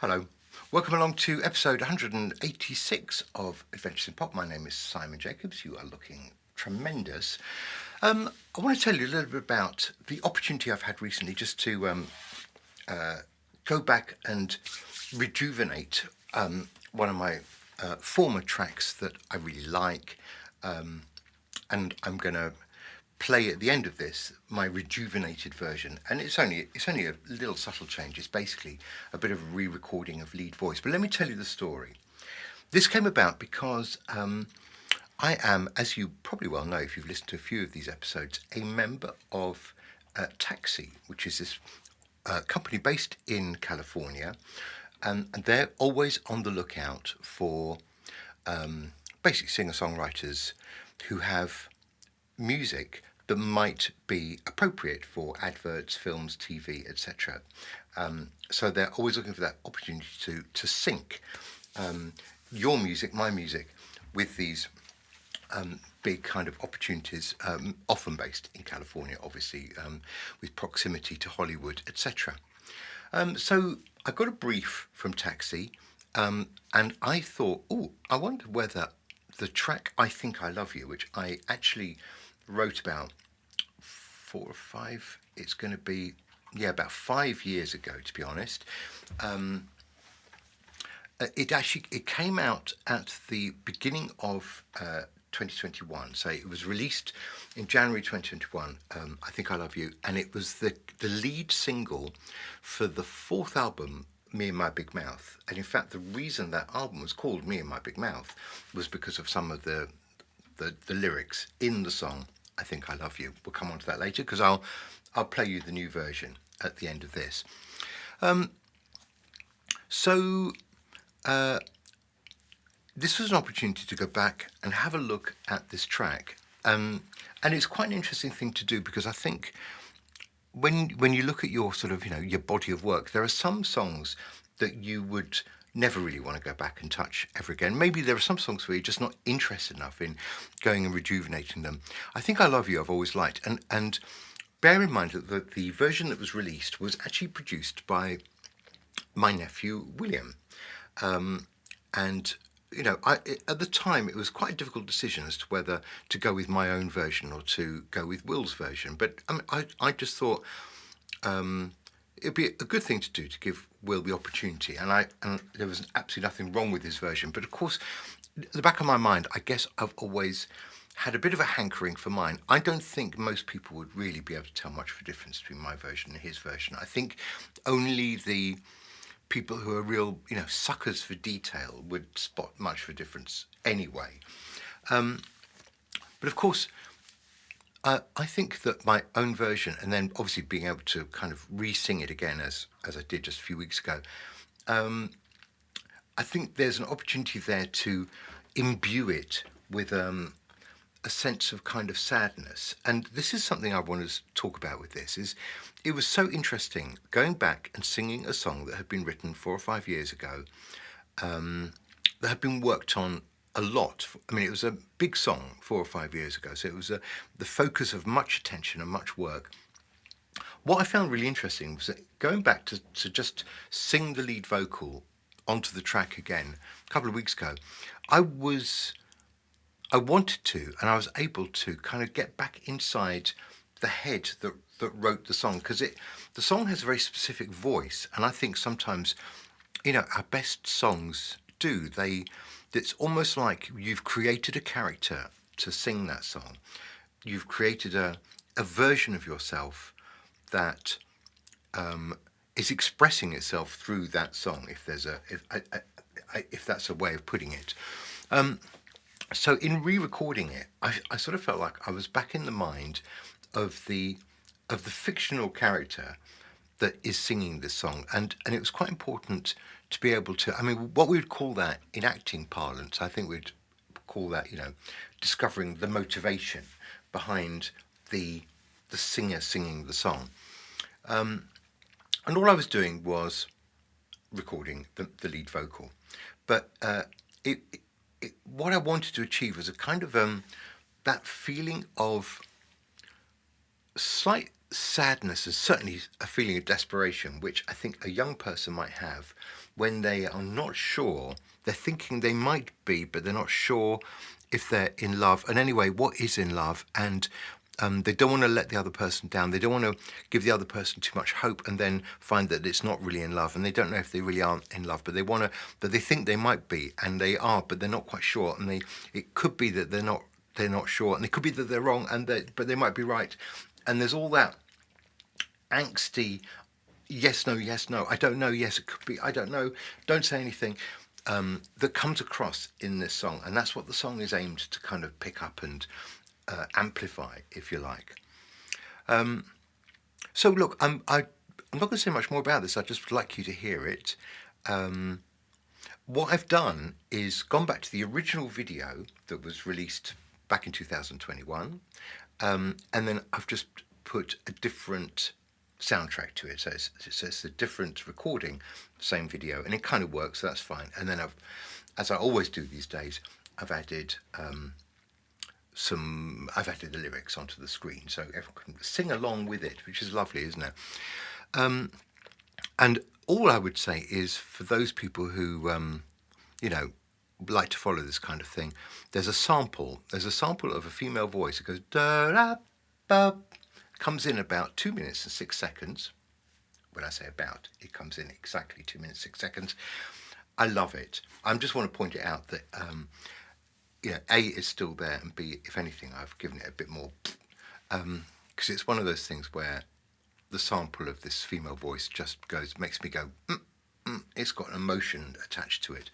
Hello. Welcome along to episode 186 of Adventures in Pop. My name is Simon Jacobs. You are looking tremendous. I want to tell you a little bit about the opportunity I've had recently just to go back and rejuvenate one of my former tracks that I really like. And I'm going to play at the end of this my rejuvenated version, and it's only a little subtle change. It's basically a bit of a re-recording of lead voice. But let me tell you the story. This came about because I am, as you probably well know if you've listened to a few of these episodes, a member of Taxi, which is this company based in California, and they're always on the lookout for basically singer-songwriters who have music that might be appropriate for adverts, films, TV, etc. So they're always looking for that opportunity to sync your music, my music, with these big kind of opportunities, often based in California, obviously, with proximity to Hollywood, etc. So I got a brief from Taxi, and I thought, oh, I wonder whether the track "I Think I Love You," which I actually wrote about 4 or 5, it's going to be, yeah, about 5 years ago, to be honest. It came out at the beginning of 2021. So it was released in January 2021. I Think I Love You, and it was the lead single for the fourth album, Me and My Big Mouth. And in fact, the reason that album was called Me and My Big Mouth was because of some of the lyrics in the song "I Think I Love You." We'll come on to that later because I'll play you the new version at the end of this. So this was an opportunity to go back and have a look at this track, and it's quite an interesting thing to do because I think when you look at your sort of your body of work, there are some songs that you would never really want to go back and touch ever again. Maybe there are some songs where you're just not interested enough in going and rejuvenating them. I Think I Love You I've always liked, and bear in mind that the version that was released was actually produced by my nephew William, and at the time it was quite a difficult decision as to whether to go with my own version or to go with Will's version. But I just thought it'd be a good thing to do to give Will the opportunity, and there was absolutely nothing wrong with his version. But of course, at the back of my mind, I guess I've always had a bit of a hankering for mine. I don't think most people would really be able to tell much of a difference between my version and his version. I think only the people who are real, suckers for detail would spot much of a difference anyway. But of course, I think that my own version, and then obviously being able to kind of re-sing it again as I did just a few weeks ago, I think there's an opportunity there to imbue it with a sense of kind of sadness. And this is something I want to talk about with this. It was so interesting going back and singing a song that had been written 4 or 5 years ago, that had been worked on a lot. I mean, it was a big song 4 or 5 years ago, so it was the focus of much attention and much work. What I found really interesting was that going back to just sing the lead vocal onto the track again a couple of weeks ago, I wanted to, and I was able to kind of get back inside the head that wrote the song, because the song has a very specific voice, and I think sometimes, our best songs do. It's almost like you've created a character to sing that song. You've created a version of yourself that is expressing itself through that song. If that's a way of putting it. So in re-recording it, I sort of felt like I was back in the mind of the fictional character that is singing this song, and it was quite important to be able to. I mean, what we would call that in acting parlance, I think we'd call that discovering the motivation behind the singer singing the song, and all I was doing was recording the lead vocal, but what I wanted to achieve was a kind of that feeling of slight sadness and certainly a feeling of desperation, which I think a young person might have when they are not sure. They're thinking they might be, but they're not sure if they're in love. And anyway, what is in love? And they don't want to let the other person down. They don't want to give the other person too much hope and then find that it's not really in love. And they don't know if they really aren't in love, but they want to. But they think they might be, and they are, but they're not quite sure. And it could be that they're not sure, and it could be that they're wrong, but they might be right. And there's all that angsty, yes, no, I don't know, yes, it could be, I don't know, don't say anything, that comes across in this song. And that's what the song is aimed to kind of pick up and amplify, if you like. So look, I'm not going to say much more about this. I just would like you to hear it. What I've done is gone back to the original video that was released back in 2021, and then I've just put a different soundtrack to it. So it's a different recording, same video, and it kind of works, so that's fine. And then as I always do these days, I've added the lyrics onto the screen so everyone can sing along with it, which is lovely, isn't it? And all I would say is, for those people who like to follow this kind of thing, there's a sample of a female voice. It goes da da ba, comes in about 2 minutes and 6 seconds. When I say about, it comes in exactly 2 minutes 6 seconds. I love it. I just want to point it out that A, is still there, and B, if anything, I've given it a bit more, because it's one of those things where the sample of this female voice just makes me go, it's got an emotion attached to it.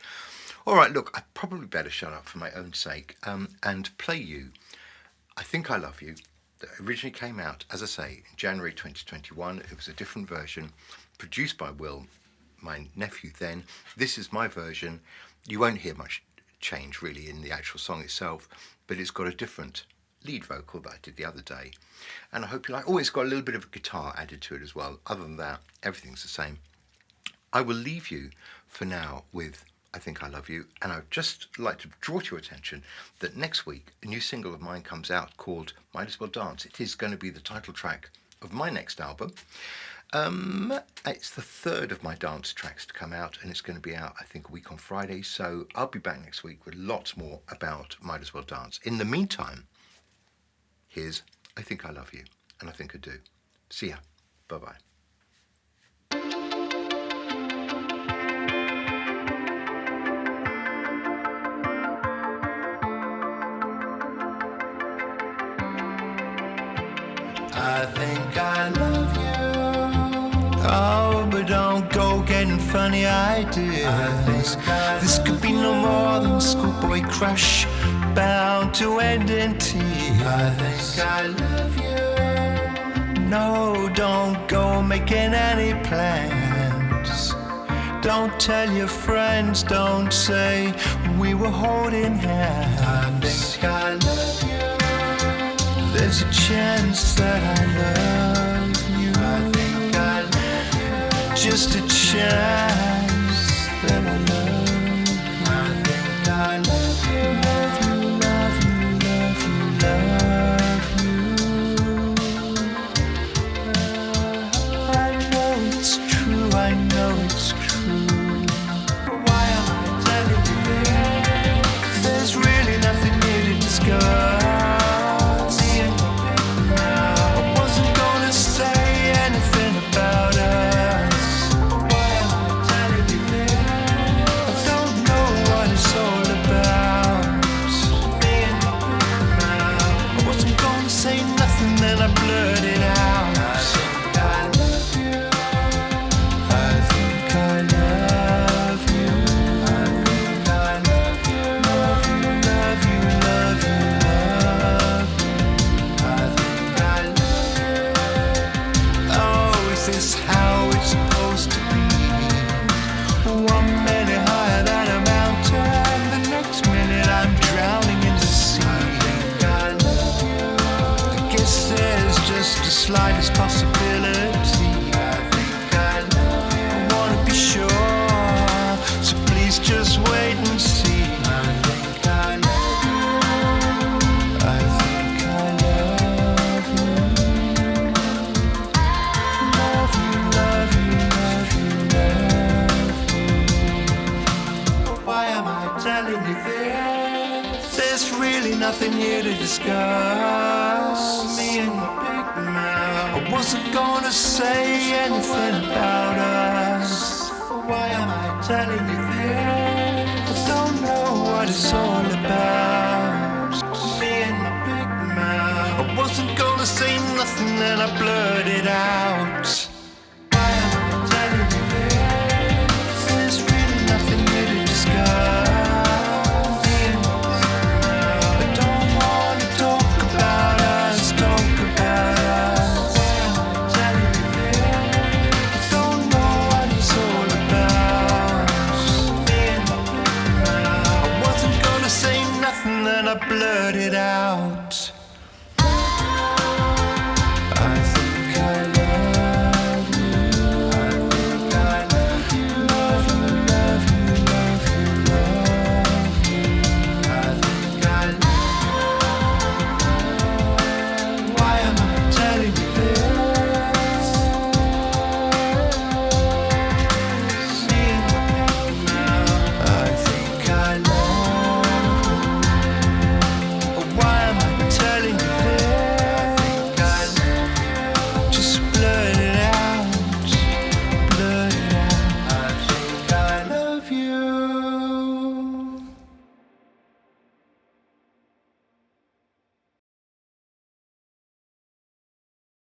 All right, look, I probably better shut up for my own sake and play you I Think I Love You, that originally came out, as I say, in January 2021. It was a different version, produced by Will, my nephew then. This is my version. You won't hear much change really in the actual song itself, but it's got a different lead vocal that I did the other day. And I hope you like. Oh, it's got a little bit of a guitar added to it as well. Other than that, everything's the same. I will leave you for now with I Think I Love You, and I'd just like to draw to your attention that next week a new single of mine comes out called Might As Well Dance. It is going to be the title track of my next album. It's the third of my dance tracks to come out, and it's going to be out, I think, a week on Friday. So I'll be back next week with lots more about Might As Well Dance. In the meantime, here's I Think I Love You, and I think I do. See ya. Bye-bye. I think I love you. Oh, but don't go getting funny ideas. This could be no more than a schoolboy crush, bound to end in tears. I think I love you. No, don't go making any plans. Don't tell your friends, don't say we were holding hands. I think I love you. There's a chance that I love you. I think I love you. Just a chance that I love you. I think I love you. Love you, love you, love you, love you. I know it's true, I know it's true. But why am I telling you this? There's really nothing new to discuss. Say anything about us. Why am I telling really nothing here to discuss. Me and my big mouth. I wasn't gonna say anything about us. Why am I telling you this? I don't know what it's all about. Me and my big mouth. I wasn't gonna say nothing, then I blurted out. Why am I telling you this? There's really nothing here to discuss. Me and my big mouth. I don't wanna talk about us, talk about us. Why am I telling you this? I don't know what it's all about. Me and my big mouth. I wasn't gonna say nothing, then I blurted out.